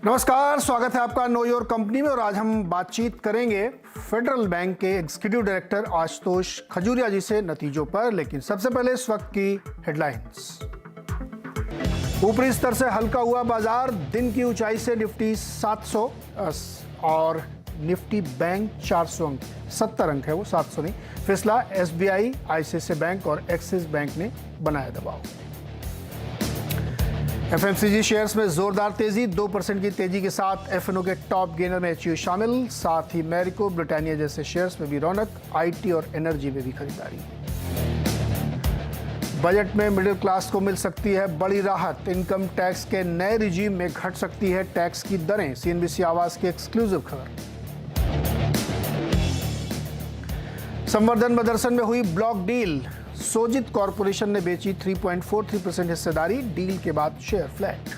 नमस्कार, स्वागत है आपका नो योर कंपनी में। और आज हम बातचीत करेंगे फेडरल बैंक के एग्जीक्यूटिव डायरेक्टर आशुतोष खजूरिया जी से नतीजों पर। लेकिन सबसे पहले इस वक्त की हेडलाइंस। ऊपरी स्तर से हल्का हुआ बाजार, दिन की ऊंचाई से निफ्टी 700 और निफ्टी बैंक 400 अंक, 70 अंक है वो, 700 नहीं। फिसला एसबीआई, आईसीआईसीआई बैंक और एक्सिस बैंक ने बनाया दबाव। एफएमसीजी शेयर्स में जोरदार तेजी, 2% की तेजी के साथ एफएनओ के टॉप गेनर में एचयू शामिल। साथ ही मैरिको, ब्रिटानिया जैसे शेयर्स में भी रौनक, आईटी और एनर्जी में भी खरीदारी। बजट में मिडिल क्लास को मिल सकती है बड़ी राहत, इनकम टैक्स के नए रिजीम में घट सकती है टैक्स की दरें। सीएनबीसी आवाज की एक्सक्लूसिव खबर। संवर्धन मदरसन में हुई ब्लॉक डील, सोजित कॉरपोरेशन ने बेची 3.43% हिस्सेदारी, डील के बाद शेयर फ्लैट।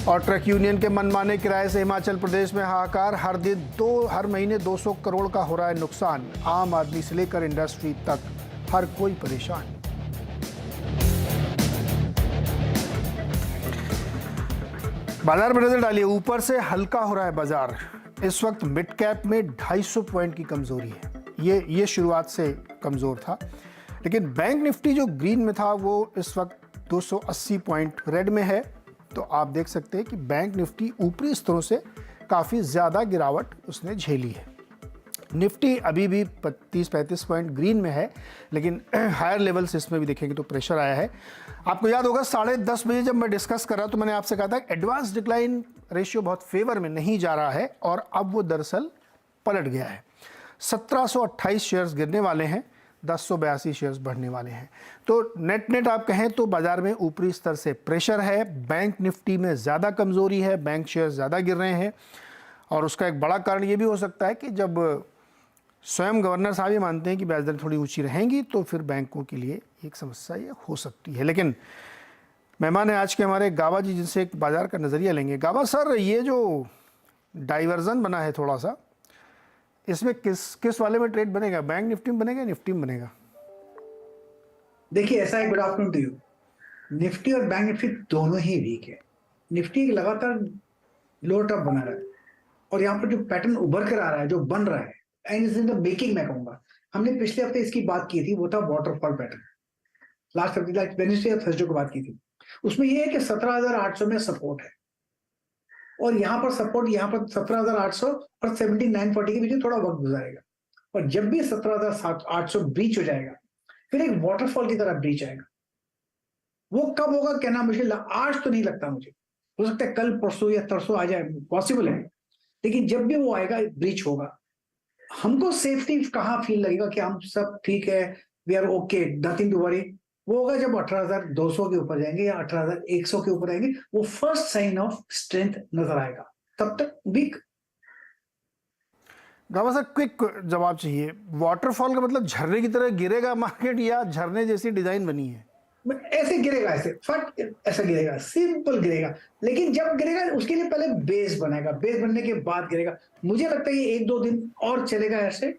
और ट्रक यूनियन के मनमाने किराए से हिमाचल प्रदेश में हाहाकार, हर महीने 200 करोड़ का हो रहा है नुकसान। आम आदमी से लेकर इंडस्ट्री तक हर कोई परेशान। बाजार में नजर डालिए, ऊपर से हल्का हो रहा है बाजार। इस वक्त मिड कैप में 250 पॉइंट की कमजोरी है। ये शुरुआत से कमजोर था, लेकिन बैंक निफ्टी जो ग्रीन में था वो इस वक्त 280 पॉइंट रेड में है। तो आप देख सकते हैं कि बैंक निफ्टी ऊपरी स्तरों से काफ़ी ज़्यादा गिरावट उसने झेली है। निफ्टी अभी भी 30-35 पॉइंट ग्रीन में है, लेकिन हायर लेवल से इसमें भी देखेंगे तो प्रेशर आया है। आपको याद होगा 10:30 बजे जब मैं डिस्कस कर रहा तो मैंने आपसे कहा था एडवांस डिक्लाइन रेशियो बहुत फेवर में नहीं जा रहा है, और अब वो दरअसल पलट गया है। 1728 शेयर्स गिरने वाले हैं, 1082 शेयर्स बढ़ने वाले हैं। तो नेट आप कहें तो बाजार में ऊपरी स्तर से प्रेशर है, बैंक निफ्टी में ज़्यादा कमजोरी है, बैंक शेयर ज़्यादा गिर रहे हैं। और उसका एक बड़ा कारण ये भी हो सकता है कि जब स्वयं गवर्नर साहब ये मानते हैं कि ब्याज दर थोड़ी ऊंची रहेंगी तो फिर बैंकों के लिए एक समस्या ये हो सकती है। लेकिन मेहमान है आज के हमारे गाबा जी, जिनसे एक बाजार का नज़रिया लेंगे। गाबा सर, ये जो डाइवर्जन बना है थोड़ा सा, इसमें किस वाले में ट्रेड बनेगा? बैंक निफ्टी में बनेगा, निफ्टी में बनेगा? देखिए, ऐसा है, good afternoon to you. Nifty और बैंक निफ्टी दोनों ही वीक है। निफ्टी लगातार लोअर टॉप बना रहा है, और यहाँ पर जो पैटर्न उभर कर आ रहा है, जो बन रहा है, and is in the making, मैं कहूंगा। हमने पिछले हफ्ते इसकी बात की थी, वो था वाटरफॉल पैटर्न। लास्ट हफ्ते वेडनेसडे या थर्सडे को बात की थी। उसमें यह है कि 17,800 में सपोर्ट है, और यहाँ पर सपोर्ट, यहाँ पर 17,800 और 17,940 के बीच थोड़ा वक्त गुजारेगा। और जब भी 17,800 ब्रीच हो जाएगा, फिर एक वाटरफॉल की तरह ब्रीच आएगा। वो कब होगा कहना मुश्किल, आज तो नहीं लगता मुझे। हो सकता है कल, परसों या तरसों आ जाए, पॉसिबल है। लेकिन जब भी वो आएगा, ब्रीच होगा। हमको सेफ्टी कहाँ फील लगेगा कि हम सब ठीक है, we are okay, nothing to worry, वो होगा जब 18,200 के ऊपर जाएंगे या 18,100 के ऊपर आएंगे। वो फर्स्ट साइन ऑफ स्ट्रेंथ नजर आएगा, तब तक वीक। गाबा सर, क्विक जवाब चाहिए। वाटरफॉल का मतलब झरने की तरह गिरेगा मार्केट, या झरने जैसी डिजाइन बनी है? ऐसे गिरेगा, ऐसे फट ऐसा गिरेगा, सिंपल गिरेगा। लेकिन जब गिरेगा उसके लिए पहले बेस बनाएगा, बेस बनने के बाद गिरेगा। मुझे लगता है ये 1-2 दिन और चलेगा ऐसे।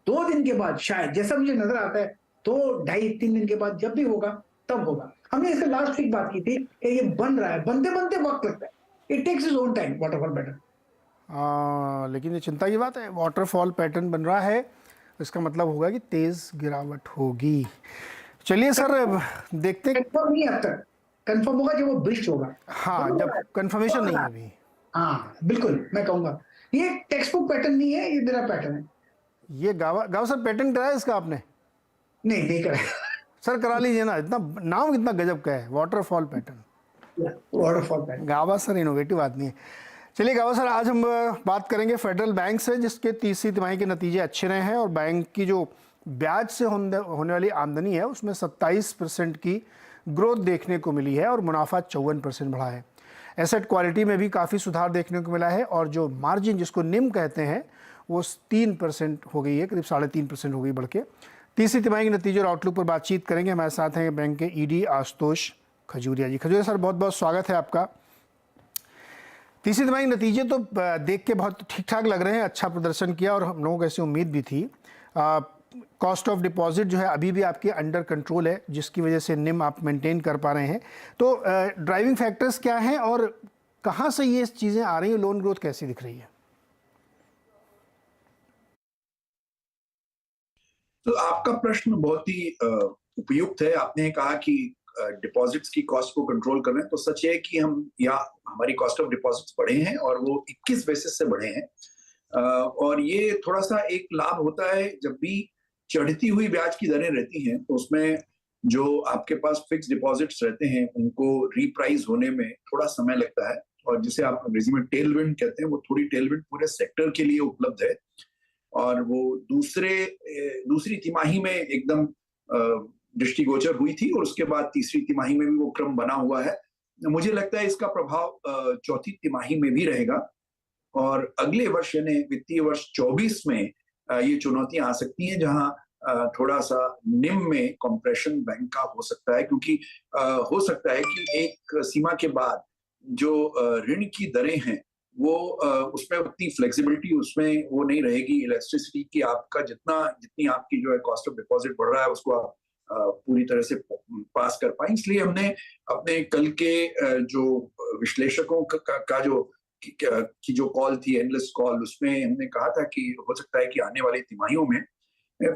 2 दिन के बाद शायद, जैसा मुझे नजर आता है, 2-2.5-3 दिन के बाद जब भी होगा तब होगा। हमने इससे लास्ट वीक बात की थी कि ये बन रहा है, बनते बनते वक्त लगता है। It takes its own time, waterfall pattern. लेकिन ये चिंता की बात है, वाटरफॉल पैटर्न बन रहा है, इसका मतलब होगा कि तेज गिरावट होगी। चलिए सर, देखते हैं। कंफर्म नहीं, अब तक कंफर्म होगा जब वो ब्रीच होगा। हाँ, जब कंफर्मेशन नहीं है अभी। हाँ बिल्कुल, मैं कहूंगा ये टेक्स्ट बुक पैटर्न नहीं है, ये मेरा पैटर्न है। ये गावा सर, पैटर्न कराया इसका आपने? नहीं करा। सर करा लीजिए ना, इतना नाम कितना गजब का है, वाटरफॉल पैटर्न। Waterfall pattern. गावा सर इनोवेटिव आदमी है। चलिए गावा सर, आज हम बात करेंगे फेडरल बैंक से, जिसके तीसरी तिमाही के नतीजे अच्छे रहे हैं, और बैंक की जो ब्याज से होने वाली आमदनी है उसमें 27% की ग्रोथ देखने को मिली है, और मुनाफा 54% बढ़ा है। एसेट क्वालिटी में भी काफ़ी सुधार देखने को मिला है, और जो मार्जिन, जिसको निम कहते हैं, वो 3% हो गई है, करीब 3.5% हो गई बढ़ के। तीसरी तिमाही के नतीजे और आउटलुक पर बातचीत करेंगे। हमारे साथ हैं बैंक के ईडी आशुतोष खजूरिया जी। खजूरिया सर, बहुत बहुत स्वागत है आपका। तीसरी तिमाही के नतीजे तो देख के बहुत ठीक ठाक लग रहे हैं, अच्छा प्रदर्शन किया, और हम लोगों को ऐसी उम्मीद भी थी। कॉस्ट ऑफ डिपॉजिट जो है अभी भी आपके अंडर कंट्रोल है, जिसकी वजह से निम आप मेंटेन कर पा रहे हैं। तो ड्राइविंग फैक्टर्स क्या हैं और कहाँ से ये चीज़ें आ रही हैं, लोन ग्रोथ कैसी दिख रही है? तो आपका प्रश्न बहुत ही उपयुक्त है। आपने कहा कि डिपॉजिट्स की कॉस्ट को कंट्रोल कर रहे हैं, तो सच है कि हमारी कॉस्ट ऑफ डिपॉजिट्स बढ़े हैं और वो 21 बेसिस से बढ़े हैं। और ये थोड़ा सा एक लाभ होता है जब भी चढ़ती हुई ब्याज की दरें रहती हैं, तो उसमें जो आपके पास फिक्स डिपॉजिट्स रहते हैं उनको रीप्राइस होने में थोड़ा समय लगता है, और जिसे आप अंग्रेजी में टेलविंड कहते हैं, वो थोड़ी टेलविंड पूरे सेक्टर के लिए उपलब्ध है। और वो दूसरी तिमाही में एकदम दृष्टिगोचर हुई थी, और उसके बाद तीसरी तिमाही में भी वो क्रम बना हुआ है। मुझे लगता है इसका प्रभाव चौथी तिमाही में भी रहेगा, और अगले वर्ष यानी वित्तीय वर्ष 24 में ये चुनौतियां आ सकती हैं, जहां थोड़ा सा निम में कंप्रेशन बैंक का हो सकता है, क्योंकि हो सकता है कि एक सीमा के बाद जो ऋण की दरें हैं वो उसमें उतनी फ्लेक्सिबिलिटी उसमें वो नहीं रहेगी, इलेक्ट्रिसिटी की आपका जितनी आपकी जो है कॉस्ट ऑफ डिपॉजिट बढ़ रहा है उसको आप पूरी तरह से पास कर पाए। इसलिए हमने अपने कल के जो विश्लेषकों का जो कॉल थी, एनालिस्ट कॉल, उसमें हमने कहा था कि हो सकता है कि आने वाली तिमाहियों में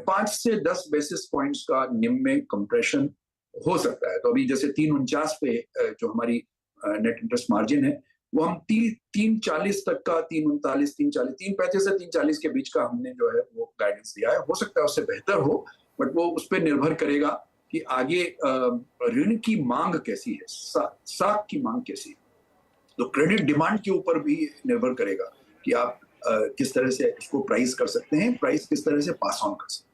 5 से 10 बेसिस पॉइंट्स का निम में कंप्रेशन हो सकता है। तो अभी जैसे 349 पे जो हमारी नेट इंटरेस्ट मार्जिन है, वो हम 340 तक का, 339, 340, 335 से 340 के बीच का हमने जो है वो गाइडेंस दिया है। हो सकता है उससे बेहतर हो, बट वो उस पर निर्भर करेगा कि आगे ऋण की मांग कैसी है, साख की मांग कैसी है। तो क्रेडिट डिमांड के ऊपर भी निर्भर करेगा कि आप किस तरह से इसको प्राइस कर सकते हैं, प्राइस किस तरह से पास ऑन कर सकते हैं।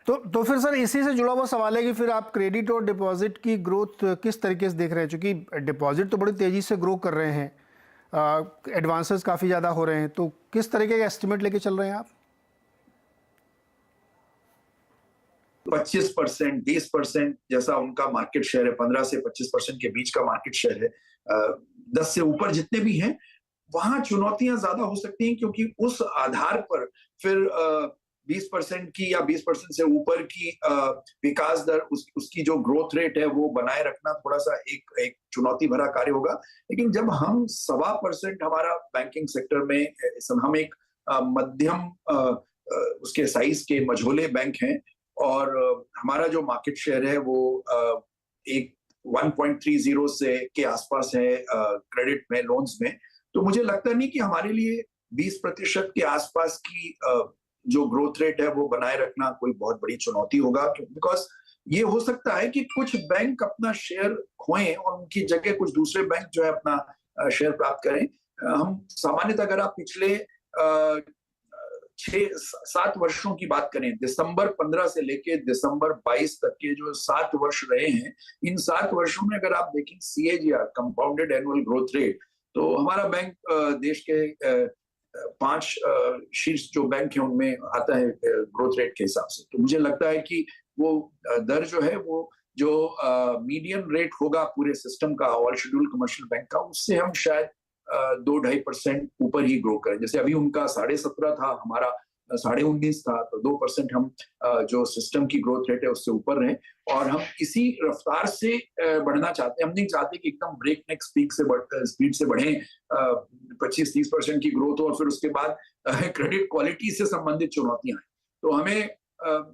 तो फिर सर इसी से जुड़ा हुआ सवाल है कि फिर आप क्रेडिट और डिपॉजिट की ग्रोथ किस तरीके से देख रहे हैं? क्योंकि डिपॉजिट तो बड़ी तेज़ी से ग्रो कर रहे हैं, एडवांसेस काफ़ी ज़्यादा हो रहे हैं, तो किस तरीके का एस्टिमेट लेके चल रहे हैं आप? 25%, 20% जैसा उनका मार्केट शेयर है, 15 से 25% के बीच का मार्केट शेयर है। 10 से ऊपर जितने भी हैं, वहां चुनौतियां ज्यादा हो सकती हैं, क्योंकि उस आधार पर फिर 20% की या 20% से ऊपर की विकास दर, उसकी जो ग्रोथ रेट है वो बनाए रखना थोड़ा सा एक चुनौती भरा कार्य होगा। लेकिन जब हम 1.25% हमारा बैंकिंग सेक्टर में, हम एक मध्यम उसके साइज के मझोले बैंक हैं, और हमारा जो मार्केट शेयर है वो एक 1.30 से के आसपास है क्रेडिट में, लोन्स में। तो मुझे लगता नहीं कि हमारे लिए 20% के आसपास की जो ग्रोथ रेट है वो बनाए रखना कोई बहुत बड़ी चुनौती होगा, बिकॉज ये हो सकता है कि कुछ बैंक अपना शेयर खोएं और उनकी जगह कुछ दूसरे बैंक जो है अपना शेयर प्राप्त करें। हम सामान्यतः अगर आप पिछले 6-7 वर्षों की बात करें, दिसंबर 15 से लेके दिसंबर 22 तक के जो 7 वर्ष रहे हैं, इन 7 वर्षों में अगर आप देखें CAGR, compounded annual growth rate, तो हमारा बैंक देश के 5 शीर्ष जो बैंक हैं उनमें आता है ग्रोथ रेट के हिसाब से। तो मुझे लगता है कि वो दर जो है वो जो मीडियन रेट होगा पूरे सिस्टम का, ऑल शेड्यूल कमर्शियल बैंक का, उससे हम शायद 2-2.5% ऊपर ही ग्रो करें। जैसे अभी उनका 17.5 था, हमारा 19.5 था, तो 2% हम जो सिस्टम की ग्रोथ रेट है उससे ऊपर रहें, और हम इसी रफ्तार से बढ़ना चाहते हैं। हम नहीं चाहते कि एकदम ब्रेक नेक स्पीड से बढ़ें, 25-30% की ग्रोथ हो और फिर उसके बाद क्रेडिट क्वालिटी से संबंधित चुनौतियां आए। तो हमें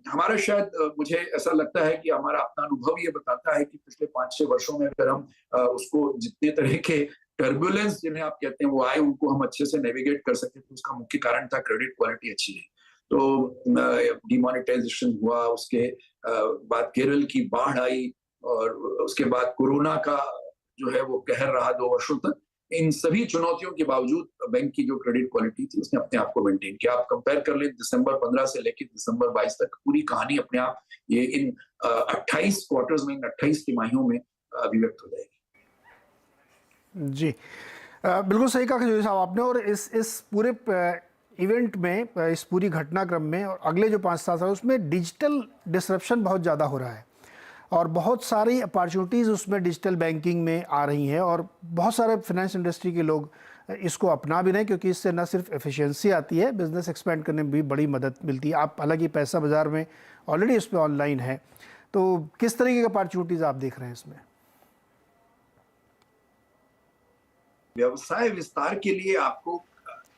हमारा शायद मुझे ऐसा लगता है कि हमारा अपना अनुभव ये बताता है कि पिछले 5-6 वर्षों में अगर हम उसको जितने तरह के टर्बुलेंस जिन्हें आप कहते हैं वो आए, उनको हम अच्छे से नेविगेट कर सके, तो उसका मुख्य कारण था क्रेडिट क्वालिटी अच्छी है। तो डिमोनेटाइजेशन हुआ, उसके बाद केरल की बाढ़ आई, और उसके बाद कोरोना का जो है वो कहर रहा 2 वर्षों तक। इन सभी चुनौतियों के बावजूद बैंक की जो क्रेडिट क्वालिटी थी उसने अपने आप को मेंटेन किया। आप कंपेयर कर लें दिसंबर 15 से लेकर दिसंबर 22 तक, पूरी कहानी अपने आप ये इन 28 क्वार्टर्स में, इन 28 तिमाहियों में अभिव्यक्त हो जाएगी। जी, बिल्कुल सही कहा जोशी साहब आपने। और इस पूरे इवेंट में, इस पूरी घटनाक्रम में और अगले जो 5-7 साल उसमें डिजिटल डिसरप्शन बहुत ज़्यादा हो रहा है, और बहुत सारी अपॉर्चुनिटीज़ उसमें डिजिटल बैंकिंग में आ रही हैं, और बहुत सारे फाइनेंस इंडस्ट्री के लोग इसको अपना भी नहीं, क्योंकि इससे न सिर्फ एफिशिएंसी आती है, बिजनेस एक्सपेंड करने में भी बड़ी मदद मिलती है। आप हालांकि पैसा बाजार में ऑलरेडी इस पर ऑनलाइन है, तो किस तरीके की अपॉर्चुनिटीज आप देख रहे हैं इसमें? व्यवसाय विस्तार के लिए आपको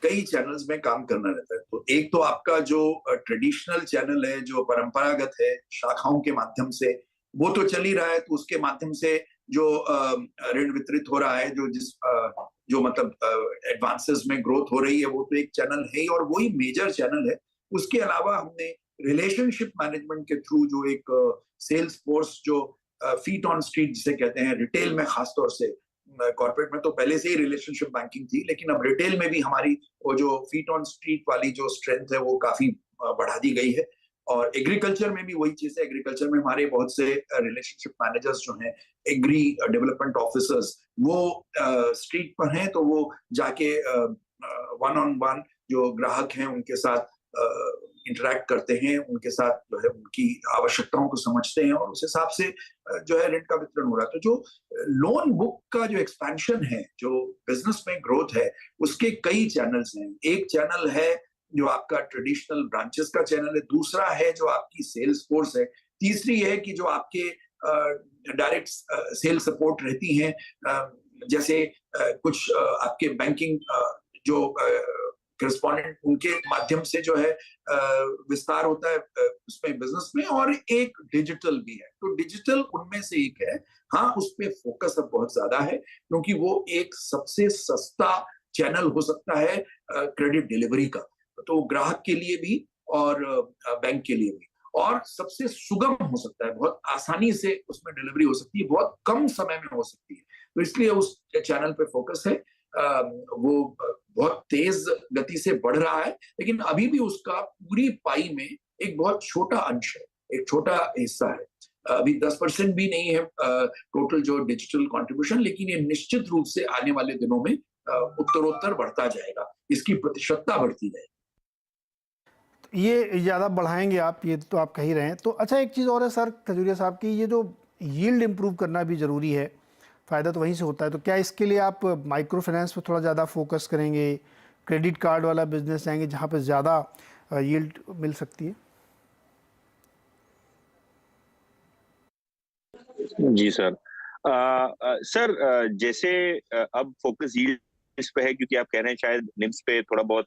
कई चैनल्स में काम करना रहता है। तो एक तो आपका जो ट्रेडिशनल चैनल है, जो परंपरागत है, शाखाओं के माध्यम से, वो तो चल ही रहा है। तो उसके माध्यम से जो ऋण वितरित हो रहा है, जो मतलब एडवांसेस में ग्रोथ हो रही है, वो तो एक चैनल है ही, और वही मेजर चैनल है। उसके अलावा हमने रिलेशनशिप मैनेजमेंट के थ्रू जो एक सेल्स फोर्स, जो फीट ऑन स्ट्रीट जिसे कहते हैं, रिटेल में खासतौर से, कॉर्पोरेट में तो पहले से ही रिलेशनशिप बैंकिंग थी, लेकिन अब रिटेल में भी हमारी वो जो फीट ऑन स्ट्रीट वाली जो स्ट्रेंथ है वो काफी बढ़ा दी गई है। और एग्रीकल्चर में भी वही चीज है। एग्रीकल्चर में हमारे बहुत से रिलेशनशिप मैनेजर्स जो हैं, एग्री डेवलपमेंट ऑफिसर्स, वो स्ट्रीट पर हैं, तो वो जाके वन ऑन वन जो ग्राहक हैं उनके साथ इंटरेक्ट करते हैं, उनके साथ जो है उनकी आवश्यकताओं को समझते हैं, और उस हिसाब से जो है ऋण का वितरण हो रहा है। तो जो लोन बुक का जो एक्सपेंशन है, जो बिजनेस में ग्रोथ है, उसके कई चैनल्स हैं। एक चैनल है जो आपका ट्रेडिशनल ब्रांचेस का चैनल है, दूसरा है जो आपकी सेल्स फोर्स है, तीसरी है कि जो आपके डायरेक्ट सेल्स सपोर्ट रहती हैं, जैसे कुछ आपके बैंकिंग जो करस्पॉन्डेंट, उनके माध्यम से जो है विस्तार होता है उसमें बिजनेस में, और एक डिजिटल भी है। तो डिजिटल उनमें से एक है। हाँ, उस पर फोकस अब बहुत ज्यादा है, क्योंकि वो एक सबसे सस्ता चैनल हो सकता है क्रेडिट डिलीवरी का, तो ग्राहक के लिए भी और बैंक के लिए भी, और सबसे सुगम हो सकता है, बहुत आसानी से उसमें डिलीवरी हो सकती है, बहुत कम समय में हो सकती है। तो इसलिए उस चैनल पे फोकस है। वो बहुत तेज गति से बढ़ रहा है, लेकिन अभी भी उसका पूरी पाई में एक बहुत छोटा अंश है, एक छोटा हिस्सा है। अभी 10% भी नहीं है टोटल जो डिजिटल कंट्रीब्यूशन, लेकिन ये निश्चित रूप से आने वाले दिनों में उत्तरोत्तर बढ़ता जाएगा, इसकी प्रतिशतता बढ़ती जाएगी। ये ज़्यादा बढ़ाएंगे आप, ये तो आप कह ही रहे हैं। तो अच्छा, एक चीज़ और है सर खजूरिया साहब की, ये जो यील्ड इम्प्रूव करना भी ज़रूरी है, फ़ायदा तो वहीं से होता है। तो क्या इसके लिए आप माइक्रो फाइनेंस पर थोड़ा ज़्यादा फोकस करेंगे, क्रेडिट कार्ड वाला बिजनेस जाएंगे जहाँ पे ज़्यादा यील्ड मिल सकती है? जी सर। सर, जैसे अब फोकस यील्ड पे है, क्योंकि आप कह रहे हैं शायद निम्स पे थोड़ा बहुत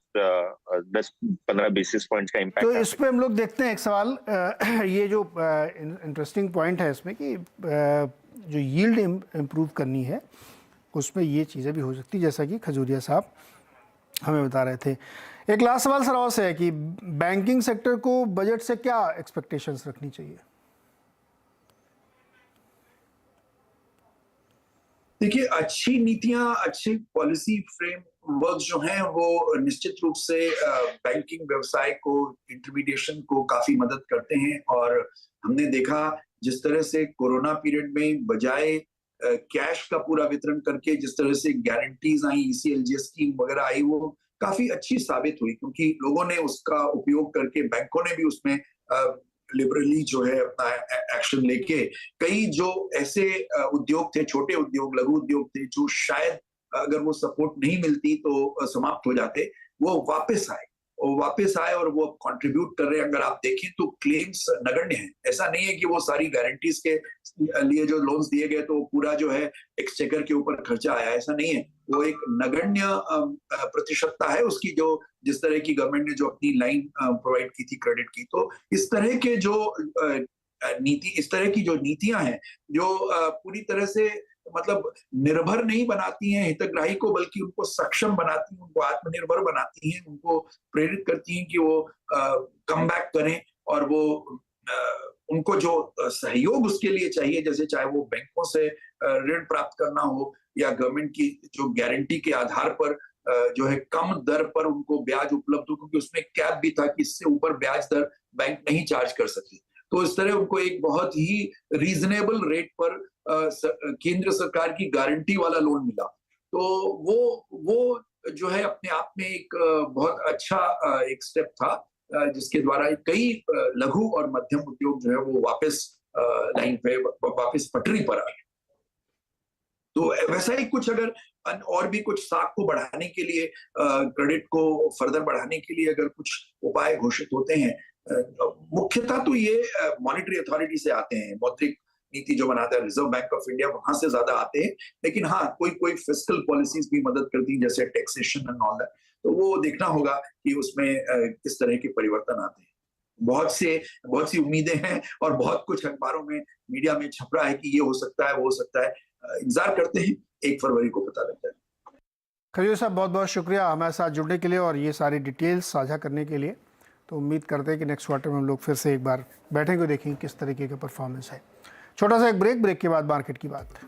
10-15 बेसिस पॉइंट्स का इम्पैक्ट। तो इस पे हम लोग देखते हैं एक सवाल, ये जो इंटरेस्टिंग पॉइंट है इसमें कि जो यील्ड इम्प्रूव करनी है, उसमें ये चीज़ें भी हो सकती है, जैसा कि खजूरिया साहब हमें बता रहे थे। एक लास्ट सवाल सर और से है कि बैंकिंग सेक्टर को बजट से क्या एक्सपेक्टेशंस रखनी चाहिए? देखिए, अच्छी नीतियां, अच्छी पॉलिसी फ्रेमवर्क जो हैं, वो निश्चित रूप से बैंकिंग व्यवसाय को, इंटरमीडिएशन को काफी मदद करते हैं। और हमने देखा जिस तरह से कोरोना पीरियड में बजाय कैश का पूरा वितरण करके जिस तरह से गारंटीज आई, ECLGS स्कीम वगैरह आई, वो काफी अच्छी साबित हुई, क्योंकि लोगों ने उसका उपयोग करके, बैंकों ने भी उसमें लिबरली जो है अपना एक्शन लेके, कई जो ऐसे उद्योग थे, छोटे उद्योग, लघु उद्योग थे, जो शायद अगर वो सपोर्ट नहीं मिलती तो समाप्त हो जाते, वो वापस आए और वो कंट्रीब्यूट कर रहे हैं। अगर आप देखें तो क्लेम्स नगण्य हैं। ऐसा नहीं है कि वो सारी गारंटीज के लिए जो लोन्स दिए गए तो पूरा जो है एक्सचेकर के ऊपर खर्चा आया, ऐसा नहीं है। वो एक नगण्य प्रतिशतता है उसकी, जो जिस तरह की गवर्नमेंट ने जो अपनी लाइन प्रोवाइड की थी क्रेडिट की। तो इस तरह के जो इस तरह की जो नीतियां हैं, जो पूरी तरह से मतलब निर्भर नहीं बनाती हैं हितग्राही को, बल्कि उनको सक्षम बनाती हैं, उनको आत्मनिर्भर बनाती हैं, उनको प्रेरित करती हैं कि वो कम बैक करें, और वो उनको जो सहयोग उसके लिए चाहिए, जैसे चाहे वो बैंकों से ऋण प्राप्त करना हो, या गवर्नमेंट की जो गारंटी के आधार पर जो है कम दर पर उनको ब्याज उपलब्ध हो, क्योंकि उसमें कैप भी था कि इससे ऊपर ब्याज दर बैंक नहीं चार्ज कर सकती। तो इस तरह उनको एक बहुत ही रीजनेबल रेट पर केंद्र सरकार की गारंटी वाला लोन मिला। तो वो जो है अपने आप में एक बहुत अच्छा एक स्टेप था, जिसके द्वारा कई लघु और मध्यम उद्योग जो है वो वापस लाइन पे, वापस पटरी पर आ गए। तो वैसा ही कुछ अगर और भी कुछ साख को बढ़ाने के लिए, क्रेडिट को फर्दर बढ़ाने के लिए अगर कुछ उपाय घोषित होते हैं, मुख्यतः तो ये मॉनेटरी अथॉरिटी से आते हैं, मौद्रिक नीति जो बनाता है रिजर्व बैंक ऑफ इंडिया, वहां से ज्यादा आते हैं। लेकिन हाँ, कोई कोई फिस्कल पॉलिसीज भी मदद करती हैं, जैसे टैक्सेशन एंड ऑल दैट। तो वो देखना होगा कि उसमें किस तरह के परिवर्तन आते हैं। बहुत सी उम्मीदें हैं और बहुत कुछ अखबारों में, मीडिया में छप रहा है कि ये हो सकता है, वो हो सकता है। इंतजार करते हैं, 1 फरवरी को पता लगता है। खजूरिया साहब, बहुत बहुत शुक्रिया हमारे साथ जुड़ने के लिए और ये सारी डिटेल्स साझा करने के लिए। तो उम्मीद करते हैं कि नेक्स्ट क्वार्टर में हम लोग फिर से एक बार बैठेंगे, देखेंगे किस तरीके का परफॉर्मेंस है। छोटा सा एक ब्रेक के बाद मार्केट की बात।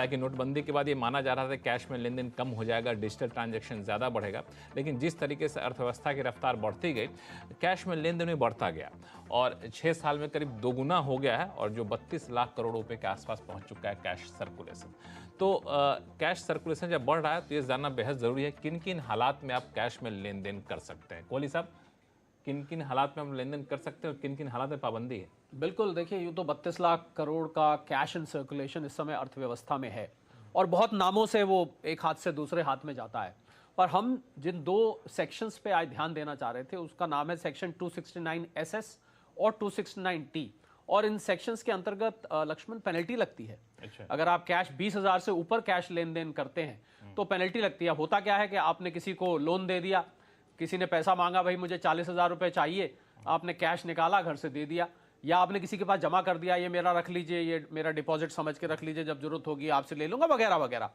हालांकि नोटबंदी के बाद ये माना जा रहा था कैश में लेन देन कम हो जाएगा, डिजिटल ट्रांजैक्शन ज़्यादा बढ़ेगा, लेकिन जिस तरीके से अर्थव्यवस्था की रफ्तार बढ़ती गई, कैश में लेन देन भी बढ़ता गया और 6 साल में करीब 2 गुना हो गया है और जो 32 लाख करोड़ रुपए के आसपास पहुंच चुका है कैश सर्कुलेशन। तो कैश सर्कुलेशन जब बढ़ रहा है तो ये जानना बेहद ज़रूरी है किन किन हालात में आप कैश में लेन देन कर सकते हैं। कोहली साहब, किन किन हालात में हम लेन देन कर सकते हैं और किन किन हालात में पाबंदी है? बिल्कुल, देखिए यूँ तो 32 लाख करोड़ का कैश इन सर्कुलेशन इस समय अर्थव्यवस्था में है और बहुत नामों से वो एक हाथ से दूसरे हाथ में जाता है। और हम जिन 2 सेक्शंस पे आज ध्यान देना चाह रहे थे, उसका नाम है सेक्शन 269SS और 269T। और इन सेक्शंस के अंतर्गत लक्ष्मण पेनल्टी लगती है। अच्छा। अगर आप कैश 20,000 से ऊपर कैश लेन देन करते हैं तो पेनल्टी लगती है। होता क्या है कि आपने किसी को लोन दे दिया, किसी ने पैसा मांगा, भाई मुझे 40,000 रुपये चाहिए, आपने कैश निकाला, घर से दे दिया, या आपने किसी के पास जमा कर दिया, ये मेरा रख लीजिए, ये मेरा डिपॉजिट समझ के रख लीजिए, जब जरूरत होगी आपसे ले लूंगा, वगैरह वगैरह।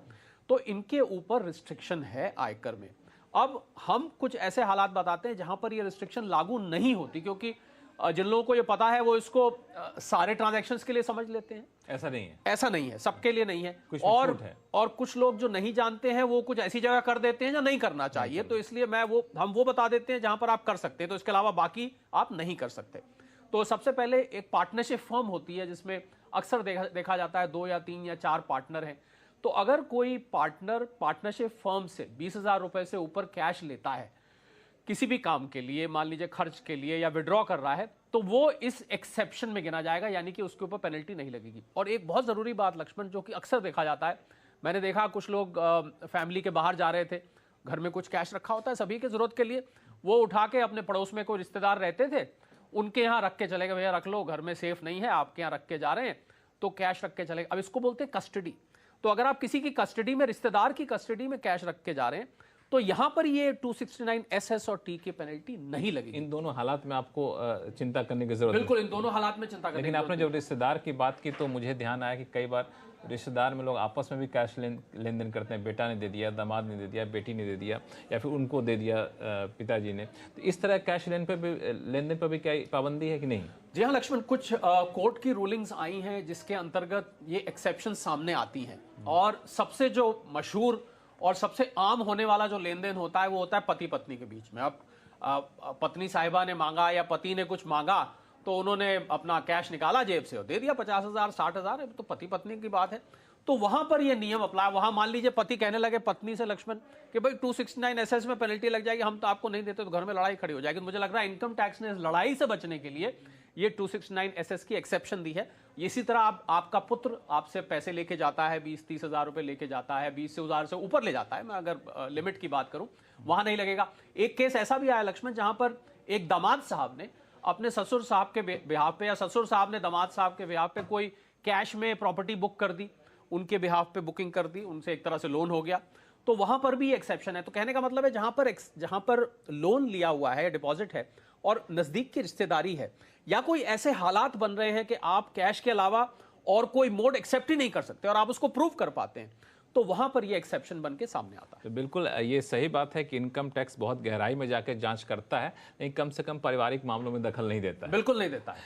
तो इनके ऊपर रिस्ट्रिक्शन है आयकर में। अब हम कुछ ऐसे हालात बताते हैं जहां पर ये रिस्ट्रिक्शन लागू नहीं होती, क्योंकि जिन लोगों को ये पता है वो इसको सारे ट्रांजैक्शंस के लिए समझ लेते हैं। ऐसा नहीं है, ऐसा नहीं है, सबके लिए नहीं है। कुछ और छूट है। और कुछ लोग जो नहीं जानते हैं वो कुछ ऐसी जगह कर देते हैं जो नहीं करना चाहिए। तो इसलिए हम वो बता देते हैं जहां पर आप कर सकते हैं, तो इसके अलावा बाकी आप नहीं कर सकते। तो सबसे पहले एक पार्टनरशिप फर्म होती है जिसमें अक्सर देखा जाता है 2 या 3 या 4 पार्टनर हैं। तो अगर कोई पार्टनर पार्टनरशिप फर्म से 20,000 रुपए से ऊपर कैश लेता है किसी भी काम के लिए, मान लीजिए खर्च के लिए या विड्रॉ कर रहा है, तो वो इस एक्सेप्शन में गिना जाएगा, यानी कि उसके ऊपर पेनल्टी नहीं लगेगी। और एक बहुत ज़रूरी बात लक्ष्मण, जो कि अक्सर देखा जाता है, मैंने देखा कुछ लोग फैमिली के बाहर जा रहे थे, घर में कुछ कैश रखा होता है सभी की ज़रूरत के लिए, वो उठा के अपने पड़ोस में कोई रिश्तेदार रहते थे उनके यहाँ रख के चले गए, भैया रख लो, घर में सेफ नहीं है, आपके यहाँ रख के जा रहे हैं, तो कैश रख के चले गए। अब इसको बोलते हैं कस्टडी। तो अगर आप किसी की कस्टडी में, रिश्तेदार की कस्टडी में कैश रख के जा रहे हैं, तो यहां पर ये 269SS और T की पेनल्टी नहीं लगेगी। इन दोनों हालात में आपको चिंता करने की जरूरत बिल्कुल, इन दोनों हालात में चिंता करने की लेकिन आपने जब रिश्तेदार की बात की तो मुझे ध्यान आया कि कई बार रिश्तेदार में लोग आपस में भी कैश लेन देन करते हैं। बेटा ने दे दिया, दामाद ने दे दिया, बेटी ने दे दिया, या फिर उनको दे दिया पिताजी ने। तो इस तरह कैश लेन देन पर भी क्या पाबंदी है कि नहीं? जी हाँ लक्ष्मण, कुछ कोर्ट की रूलिंग्स आई हैं जिसके अंतर्गत ये एक्सेप्शन सामने आती हैं। और सबसे जो मशहूर और सबसे आम होने वाला जो लेन देन होता है वो होता है पति पत्नी के बीच में। अब पत्नी साहिबा ने मांगा या पति ने कुछ मांगा तो उन्होंने अपना कैश निकाला जेब से और दे दिया 50,000 60,000, तो पति पत्नी की बात है। तो वहां पर ये नियम अप्लाई, वहां मान लीजिए पति कहने लगे पत्नी से लक्ष्मण कि भाई 269SS में पेनल्टी लग जाएगी, हम तो आपको नहीं देते, तो घर में लड़ाई खड़ी हो जाएगी। मुझे लग रहा है इनकम टैक्स ने इस लड़ाई से बचने के लिए ये 269SS की एक्सेप्शन दी है। इसी तरह आपका पुत्र आपसे पैसे लेके जाता है, 20-30 हज़ार रुपए लेके जाता है, 20,000 से ऊपर ले जाता है, मैं अगर लिमिट की बात करूं, वहां नहीं लगेगा। एक केस ऐसा भी आया लक्ष्मण जहां पर एक दामाद साहब ने अपने ससुर साहब के बिहाफ पे, या ससुर साहब ने दामाद साहब के बिहाफ पे कोई कैश में प्रॉपर्टी बुक कर दी, उनके बिहाफ पे बुकिंग कर दी, उनसे एक तरह से लोन हो गया, तो वहां पर भी एक्सेप्शन है। तो कहने का मतलब है जहां पर लोन लिया हुआ है, डिपॉजिट है और नजदीक की रिश्तेदारी है, या कोई ऐसे हालात बन रहे हैं कि आप कैश के अलावा और कोई मोड एक्सेप्ट ही नहीं कर सकते और आप उसको प्रूव कर पाते हैं, तो वहां पर ये एक्सेप्शन बन के सामने आता है। तो बिल्कुल ये सही बात है कि इनकम टैक्स बहुत गहराई में जाकर जांच करता है, लेकिन कम से कम पारिवारिक मामलों में दखल नहीं देता है। बिल्कुल नहीं देता है।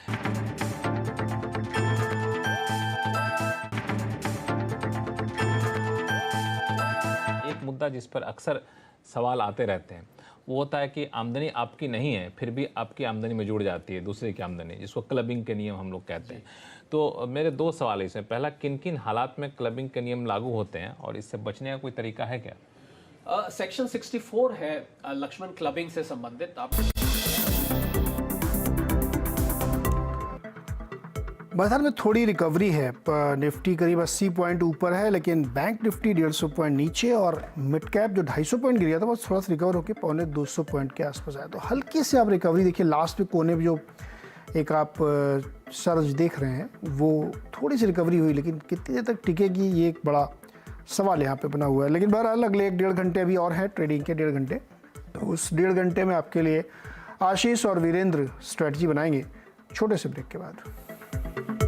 एक मुद्दा जिस पर अक्सर सवाल आते रहते हैं वो होता है कि आमदनी आपकी नहीं है फिर भी आपकी आमदनी में जुड़ जाती है दूसरे की आमदनी, जिसको क्लबिंग के नियम हम लोग कहते हैं। तो मेरे दो सवाल हैं इसमें। पहला, किन किन हालात में क्लबिंग के नियम लागू होते हैं और इससे बचने का कोई तरीका है क्या? सेक्शन 64 है लक्ष्मण क्लबिंग से संबंधित। आप बाजार में थोड़ी रिकवरी है, निफ्टी करीब 80 पॉइंट ऊपर है, लेकिन बैंक निफ्टी 150 पॉइंट नीचे और मिड कैप जो 250 पॉइंट गिर गया था वो थोड़ा सा रिकवर होकर 250 पॉइंट के आसपास आया। तो हल्की से आप रिकवरी देखिए, लास्ट में कोने में जो एक आप सर्ज देख रहे हैं वो थोड़ी सी रिकवरी हुई, लेकिन कितनी देर तक टिकेगी ये एक बड़ा सवाल यहाँ पे बना हुआ है। लेकिन बहरहाल अगले 1-1.5 घंटे अभी और हैं ट्रेडिंग के, 1.5 घंटे। तो उस 1.5 घंटे में आपके लिए आशीष और वीरेंद्र स्ट्रेटजी बनाएंगे छोटे से ब्रेक के बाद।